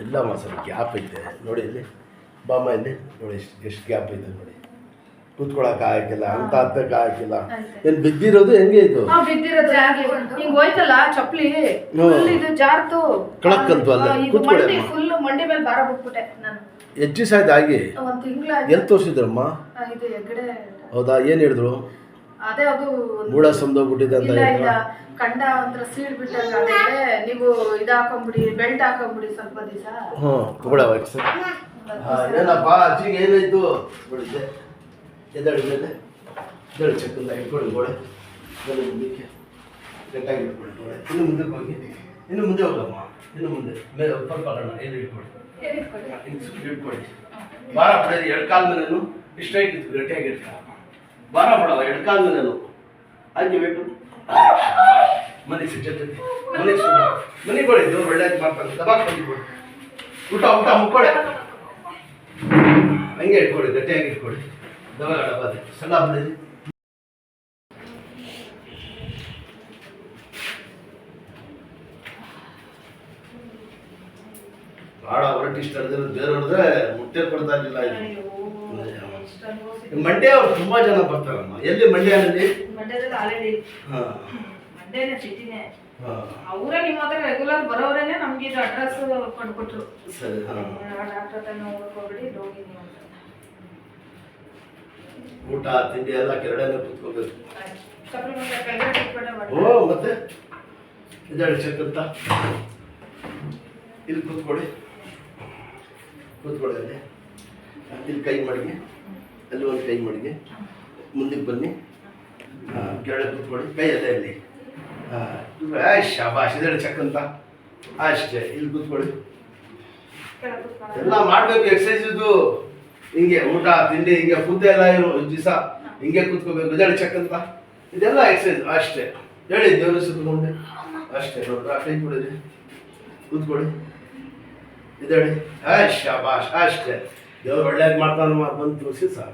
ಇಲ್ಲಮ್ಮ ಸ್ವಲ್ಪ ಗ್ಯಾಪ್ ಐತೆ ನೋಡಿ ಇಲ್ಲಿ ಬಾಮ್ಮ ಇಲ್ಲಿ ನೋಡಿ ಎಷ್ಟು ಗ್ಯಾಪ್ ಐತೆ ನೋಡಿ ಕೂತ್ಕೊಳಕ್ಕೆ ಆಗಿಲ್ಲ ಅಂತ ಹತ್ತಕ್ಕೆ ಆಗಿಲ್ಲ ಏನು ಬಿದ್ದಿರೋದು ಹೆಂಗೆ ಇದು ಹೋಯ್ತಲ್ಲ ಚಪ್ಪಲಿ ಇದು ಜಾರ್ತು ಕಳಕ್ಕಂತು ಅಲ್ಲ ಕೂತ್ಕೊಳ್ಳಿ ಫುಲ್ ಮಂಡಿ ಮೇಲೆ ಭಾರ ಬಿಟ್ಬಿಟ್ಟೆ ನಾನು ಎಷ್ಟು ಸಾಯ್ತು ಆಗಿ ಒಂದು ತಿಂಗಳ ಎಲ್ಲಿ ತೋರಿಸಿದ್ರಮ್ಮ ಇದು ಹೆಗ್ಗಡೆ ಹೌದಾ ಏನು ಹೇಳಿದ್ರು ಅದೇ ಅದು ಮೂಡ ಸಂದೋಗ್ಬಿಟ್ಟಿದೆ ಅಂತ ಹೇಳಿದ್ರು ಕಂಡ ಒಂಥರ ಸೀಡ್ ಬಿಟ್ಟಂಗ ನೀವು ಇದು ಹಾಕೊಂಬಿಡಿ ಬೆಲ್ಟ್ ಹಾಕೊಂಬಿಡಿ ಸ್ವಲ್ಪ ದಿವಸ ಹ್ಞೂ ತಗೊಳವ ಏನಪ್ಪ ಅಜ್ಜಿಗೆ ಏನಾಯ್ತು ನೋಡಿದ್ದೆ ಎದ್ದಾಡಿ ಮೇಲೆ ಎದ್ದಾಡಿ ಚಕ್ಕಂದ ಇಟ್ಕೊಳ್ಳಿ ಗೋಡೆ ಮೇಲೆ ಮುಂದಕ್ಕೆ ಗಟ್ಟಾಗಿ ಇಟ್ಕೊಳ್ಳಿ ಗೋಡೆ ಇನ್ನು ಮುಂದಕ್ಕೆ ಹೋಗಿ ಇನ್ನು ಮುಂದೆ ಹೋಗಮ್ಮ ಇನ್ನು ಮುಂದೆ ಮೇಲೆ ಸ್ವಲ್ಪ ಕಣ ಏನು ಇಟ್ಕೊಳ್ಳಿ ಇಟ್ಕೊಳ್ಳಿ ಬಾರ ಬಿಡೋದು ಎರಡು ಕಾಲ ಮೇಲೇನು ಇಷ್ಟಾಗಿ ಗಟ್ಟಿಯಾಗಿ ಇಟ್ಕೊಳ್ಳ ಬಾರ ಬಿಡವ ಎರಡು ಕಾಲ ಮೇಲೇನು ಹಾಗೆ ಬೇಕು ಮನೆಗೆ ಸಿಟ್ಟೈತಿ ಮನೆಗೆ ಸುಟ್ಟ ಮನೆಗೆ ಕೊಡಿ ದೇವ್ರು ಒಳ್ಳೇದು ಮಾಡ್ತಾರೆ ದಬಾಕ್ ಬಂದಿಕೊಡಿ ಊಟ ಊಟ ಮುಕ್ಕೊಡೆ ಹಂಗೆ ಇಟ್ಕೊಡಿ ಗಟ್ಟಿಯಾಗಿ ಇಟ್ಕೊಡಿ ದಬಾಗ ಡಬ್ಬ ಸಣ್ಣ ಬಿಡಿ ಭಾಳ ಹೊರಟು ಇಷ್ಟ ಹಿಡಿದ್ರೆ ಬೇರೆ ಹೊಡೆದ್ರೆ ಮುಟ್ಟೆ ಕೊಡ್ತಾ ಇರಲಿಲ್ಲ ಮಂಡ್ಯ ಅವ್ರು ತುಂಬಾ ಜನ ಬರ್ತಾರಮ್ಮ ಎಲ್ಲಿ ಮಂಡ್ಯದಲ್ಲಿ ಹಾಂ ಅವರೇ ನಿಮ್ಮ ಹತ್ರ ರೆಗ್ಯುಲರ್ ಬರೋರೇನೆ ನಮ್ಗೆ ಇದು ಅಡ್ರೆಸ್ ಕೊಟ್ಬಿಟ್ರು ಸರಿ ಡಾಕ್ಟರ್ ಹತ್ರ ನೋಡ್ಕೊಬಿಡಿ ಹೋಗಿ ನೀವು ಊಟ ತಿಂಡಿ ಎಲ್ಲ ಕೆರಡನೆ ಕುತ್ಕೋಬೇಕು ಓ ಮತ್ತೆ ಇದ್ದಾಳೆ ಚಕ್ಕಂತ ಇಲ್ಲಿ ಕೂತ್ಕೊಳ್ಳಿ ಕೂತ್ಕೊಳ್ಳಿ ಅಲ್ಲಿ ಇಲ್ಲಿ ಕೈ ಮಾಡಿಗೆ ಅಲ್ಲಿ ಒಂದು ಕೈ ಮಾಡಿಗೆ ಮುಂದಕ್ಕೆ ಬನ್ನಿ ಕೆಳಗೆ ಕೂತ್ಕೊಳ್ಳಿ ಕೈ ಅಲ್ಲೇ ಇಲ್ಲಿ ಶಾಬಾಷ್ ಇದ್ದಾಳೆ ಚಕ್ಕಂತ ಅಷ್ಟೇ ಇಲ್ಲಿ ಕೂತ್ಕೊಳ್ಳಿ ಎಲ್ಲ ಮಾಡಬೇಕು ಎಕ್ಸಸೈಸ್ ಇದು ಹಿಂಗೆ ಊಟ ತಿಂಡಿ ಹಿಂಗೆ ಕೂತೆ ಎಲ್ಲ ಇರೋ ದಿವಸ ಹಿಂಗೆ ಕೂತ್ಕೋಬೇಕು ಇದ್ದಾಳೆ ಚಕ್ಕಂತ ಇದೆಲ್ಲ ಎಕ್ಸಸೈಸ್ ಅಷ್ಟೇ ಹೇಳಿ ದೇವ್ರ ಸುತ್ತಕೊಂಡೆ ಅಷ್ಟೇ ನೋಡ್ರಿ ಕೈ ಕೊಡಿರಿ ಕೂತ್ಕೊಳ್ಳಿ ಇದ್ದಾಳೆ ಶಾಬಾಷ್ ಅಷ್ಟೇ ದೇವ್ರು ಒಳ್ಳೇದು ಮಾಡ್ತಾನೆ ಬಂದು ತೋರಿಸಿ ಸಾಕು